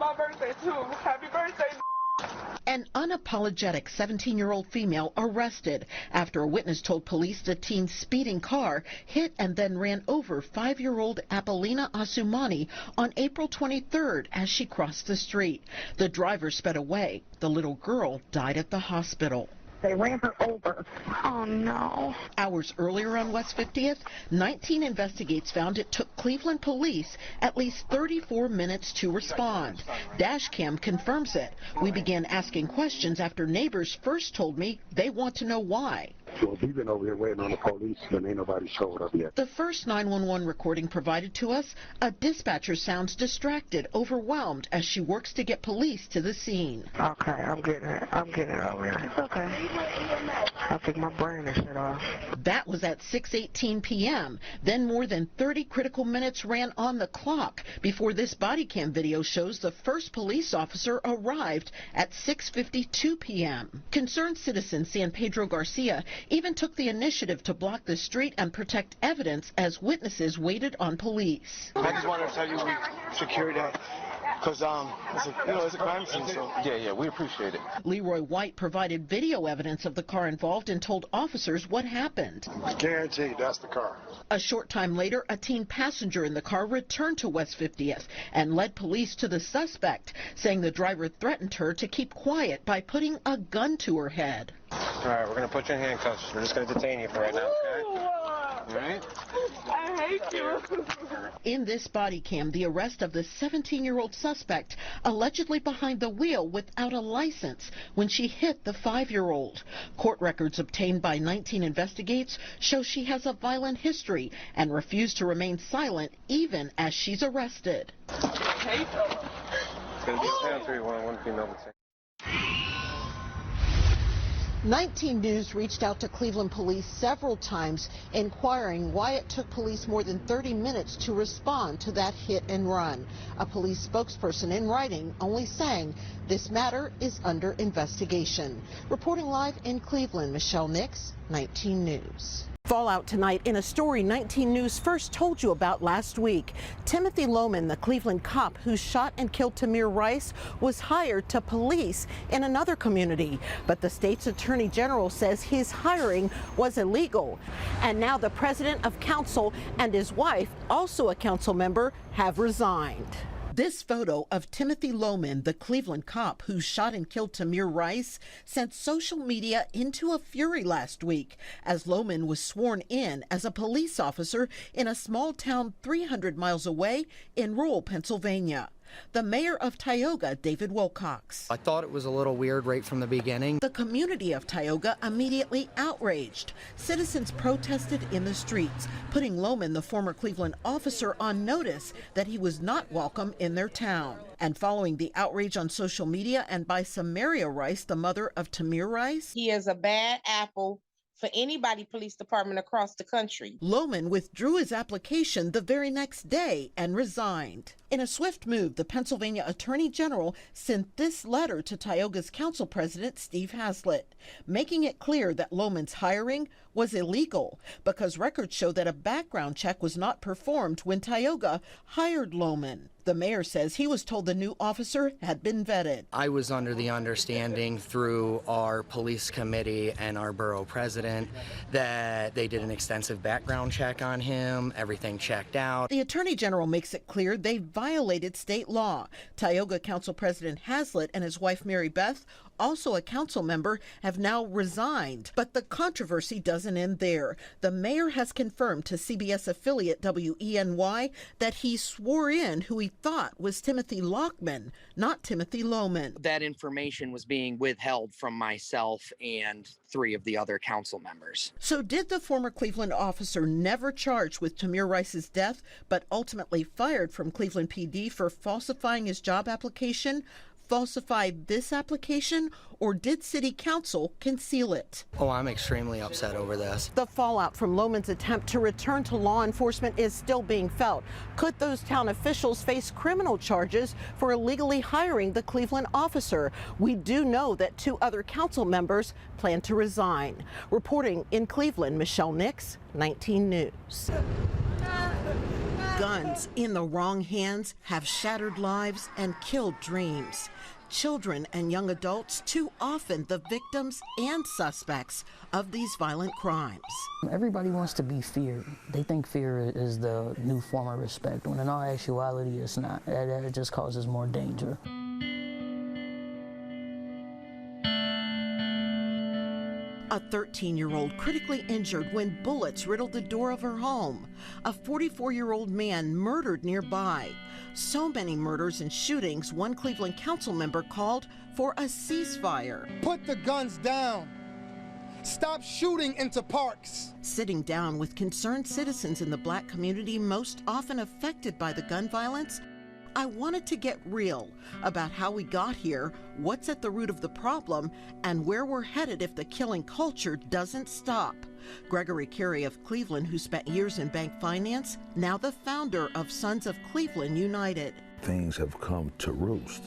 my birthday too. Happy birthday. An unapologetic 17-year-old female arrested after a witness told police the teen's speeding car hit and then ran over 5-year-old Apollina Asumani on April 23rd as she crossed the street. The driver sped away. The little girl died at the hospital. They ran her over. Oh, no. Hours earlier on West 50th, 19 Investigates found it took Cleveland police at least 34 minutes to respond. Dashcam confirms it. We began asking questions after neighbors first told me they want to know why. Well, we've been over here waiting on the police, but ain't nobody showed up yet. The first 911 recording provided to us, a dispatcher sounds distracted, overwhelmed as she works to get police to the scene. Okay, I'm getting it over here. It's okay. I think my brain is shut off. That was at 6:18 p.m. Then more than 30 critical minutes ran on the clock before this body cam video shows the first police officer arrived at 6:52 p.m. Concerned citizen San Pedro Garcia even took the initiative to block the street and protect evidence as witnesses waited on police. I just wanted to tell you we secured that because it's a crime scene. So yeah, we appreciate it. Leroy White provided video evidence of the car involved and told officers what happened. Guaranteed, that's the car. A short time later, a teen passenger in the car returned to West 50th and led police to the suspect, saying the driver threatened her to keep quiet by putting a gun to her head. All right, we're going to put you in handcuffs. We're just going to detain you for right now, okay? All right? I hate you. In this body cam, the arrest of the 17-year-old suspect allegedly behind the wheel without a license when she hit the 5-year-old. Court records obtained by 19 Investigates show she has a violent history and refused to remain silent even as she's arrested. It's going to be a 10-3-1 female. 19 News reached out to Cleveland police several times inquiring why it took police more than 30 minutes to respond to that hit and run. A police spokesperson in writing only saying this matter is under investigation. Reporting live in Cleveland, Michelle Nix, 19 News. Fallout tonight in a story 19 News first told you about last week. Timothy Loehmann, the Cleveland cop who shot and killed Tamir Rice, was hired to police in another community. But the state's attorney general says his hiring was illegal. And now the president of council and his wife, also a council member, have resigned. This photo of Timothy Loehmann, the Cleveland cop who shot and killed Tamir Rice, sent social media into a fury last week as Loehmann was sworn in as a police officer in a small town 300 miles away in rural Pennsylvania. The mayor of Tioga, David Wilcox. I thought it was a little weird right from the beginning. The community of Tioga immediately outraged. Citizens protested in the streets, putting Loehmann, the former Cleveland officer, on notice that he was not welcome in their town. And following the outrage on social media and by Samaria Rice, the mother of Tamir Rice, he is a bad apple for anybody police department across the country. Loehmann withdrew his application the very next day and resigned. In a swift move, the Pennsylvania Attorney General sent this letter to Tioga's council president, Steve Haslett, making it clear that Loehmann's hiring was illegal because records show that a background check was not performed when Tioga hired Loehmann. The mayor says he was told the new officer had been vetted. I was under the understanding through our police committee and our borough president that they did an extensive background check on him, everything checked out. The Attorney General makes it clear they violated state law. Tioga Council President Haslett and his wife Mary Beth, also a council member, have now resigned. But the controversy doesn't end there. The mayor has confirmed to CBS affiliate WENY that he swore in who he thought was Timothy Loehmann, not Timothy Loehmann. That information was being withheld from myself and 3 of the other council members. So did the former Cleveland officer, never charged with Tamir Rice's death, but ultimately fired from Cleveland PD for falsifying his job application, falsified this application, or did City Council conceal it? Oh, I'm extremely upset over this. The fallout from Loehmann's attempt to return to law enforcement is still being felt. Could those town officials face criminal charges for illegally hiring the Cleveland officer? We do know that 2 other council members plan to resign. Reporting in Cleveland, Michelle Nix, 19 News. Guns in the wrong hands have shattered lives and killed dreams. Children and young adults too often the victims and suspects of these violent crimes. Everybody wants to be feared. They think fear is the new form of respect, when in all actuality it's not. It just causes more danger. A 13-year-old critically injured when bullets riddled the door of her home. A 44-year-old man murdered nearby. So many murders and shootings, one Cleveland council member called for a ceasefire. Put the guns down. Stop shooting into parks. Sitting down with concerned citizens in the Black community most often affected by the gun violence, I wanted to get real about how we got here, what's at the root of the problem, and where we're headed if the killing culture doesn't stop. Gregory Carey of Cleveland, who spent years in bank finance, now the founder of Sons of Cleveland United. Things have come to roost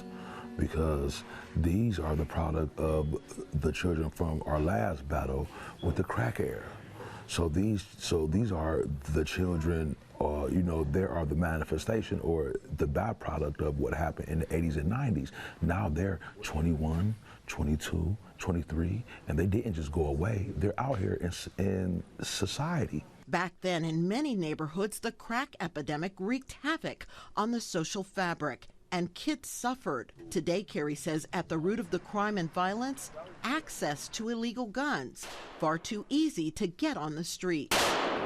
because these are the product of the children from our last battle with the crack era. So these are the children, they are the manifestation or the byproduct of what happened in the 80s and 90s. Now they're 21, 22, 23, and they didn't just go away. They're out here in society. Back then, in many neighborhoods, the crack epidemic wreaked havoc on the social fabric, and kids suffered. Today, Carey says, at the root of the crime and violence, access to illegal guns, far too easy to get on the street.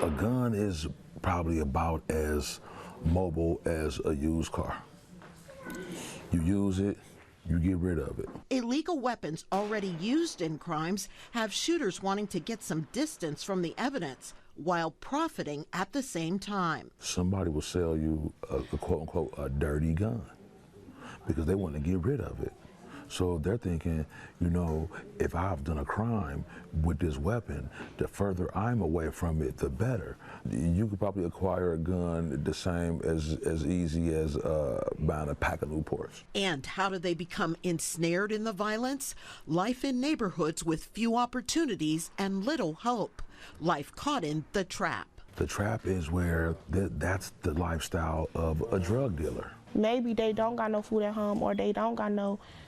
A gun is probably about as mobile as a used car. You use it, you get rid of it. Illegal weapons already used in crimes have shooters wanting to get some distance from the evidence while profiting at the same time. Somebody will sell you a quote-unquote a dirty gun because they want to get rid of it. So they're thinking, if I've done a crime with this weapon, the further I'm away from it, the better. You could probably acquire a gun the same as easy as buying a pack of Newports. And how do they become ensnared in the violence? Life in neighborhoods with few opportunities and little hope. Life caught in the trap. The trap is where that's the lifestyle of a drug dealer. Maybe they don't got no food at home, or they don't got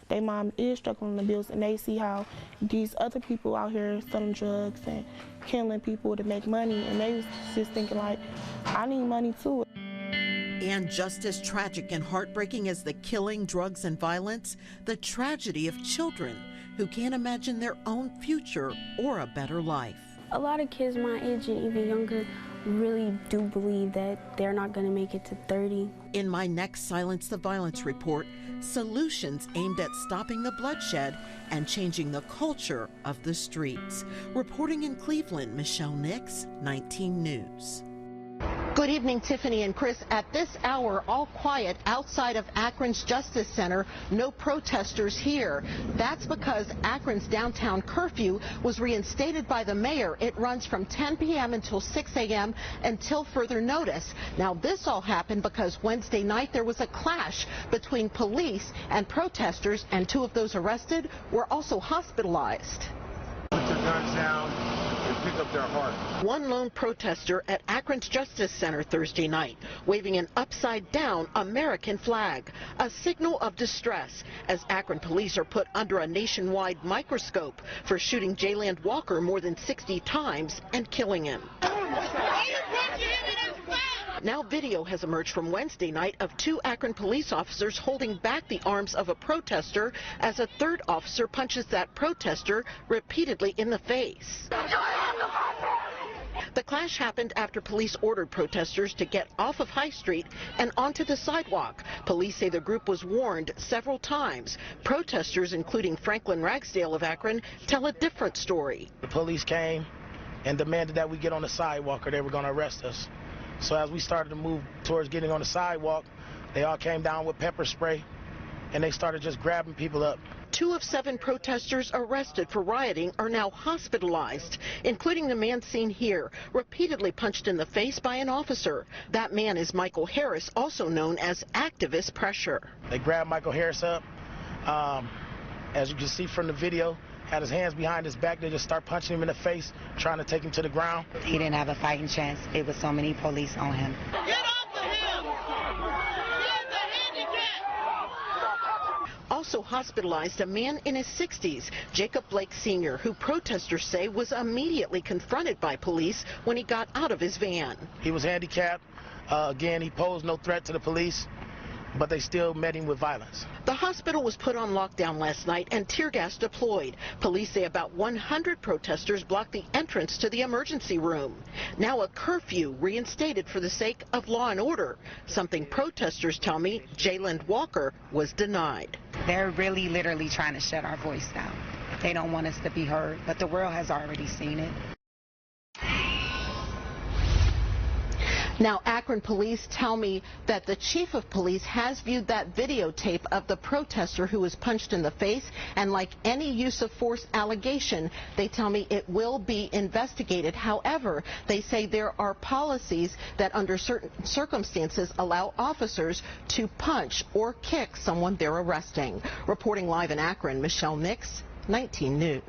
their mom is struggling the bills, and they see how these other people out here selling drugs and killing people to make money, and they was just thinking like, I need money too. And just as tragic and heartbreaking as the killing, drugs, and violence, the tragedy of children who can't imagine their own future or a better life. A lot of kids my age and even younger really do believe that they're not going to make it to 30. In my next Silence the Violence report, solutions aimed at stopping the bloodshed and changing the culture of the streets. Reporting in Cleveland, Michelle Nix, 19 News. Good evening, Tiffany and Chris. At this hour, all quiet outside of Akron's Justice Center. No protesters here. That's because Akron's downtown curfew was reinstated by the mayor. It runs from 10 p.m. until 6 a.m. until further notice. Now, this all happened because Wednesday night there was a clash between police and protesters, and 2 of those arrested were also hospitalized. Put your guns down and pick up their heart. One lone protester at Akron's Justice Center Thursday night, waving an upside-down American flag, a signal of distress as Akron police are put under a nationwide microscope for shooting Jayland Walker more than 60 times and killing him. Now video has emerged from Wednesday night of 2 Akron police officers holding back the arms of a protester as a 3rd officer punches that protester repeatedly in the face. The clash happened after police ordered protesters to get off of High Street and onto the sidewalk. Police say the group was warned several times. Protesters, including Franklin Ragsdale of Akron, tell a different story. The police came and demanded that we get on the sidewalk or they were going to arrest us. So as we started to move towards getting on the sidewalk, they all came down with pepper spray and they started just grabbing people up. 2 of 7 protesters arrested for rioting are now hospitalized, including the man seen here, repeatedly punched in the face by an officer. That man is Michael Harris, also known as Activist Pressure. They grabbed Michael Harris up. As you can see from the video, had his hands behind his back. They just start punching him in the face, trying to take him to the ground. He didn't have a fighting chance. There was so many police on him. Get off of him! also hospitalized a man in his 60s, Jacob Blake Sr., who protesters say was immediately confronted by police when he got out of his van. He was handicapped. Again, he posed no threat to the police, but they still met him with violence. The hospital was put on lockdown last night and tear gas deployed. Police say about 100 protesters blocked the entrance to the emergency room. Now a curfew reinstated for the sake of law and order, something protesters tell me Jayland Walker was denied. They're really literally trying to shut our voice down. They don't want us to be heard, but the world has already seen it. Now, Akron police tell me that the chief of police has viewed that videotape of the protester who was punched in the face, and like any use of force allegation, they tell me it will be investigated. However, they say there are policies that under certain circumstances allow officers to punch or kick someone they're arresting. Reporting live in Akron, Michelle Nix, 19 News.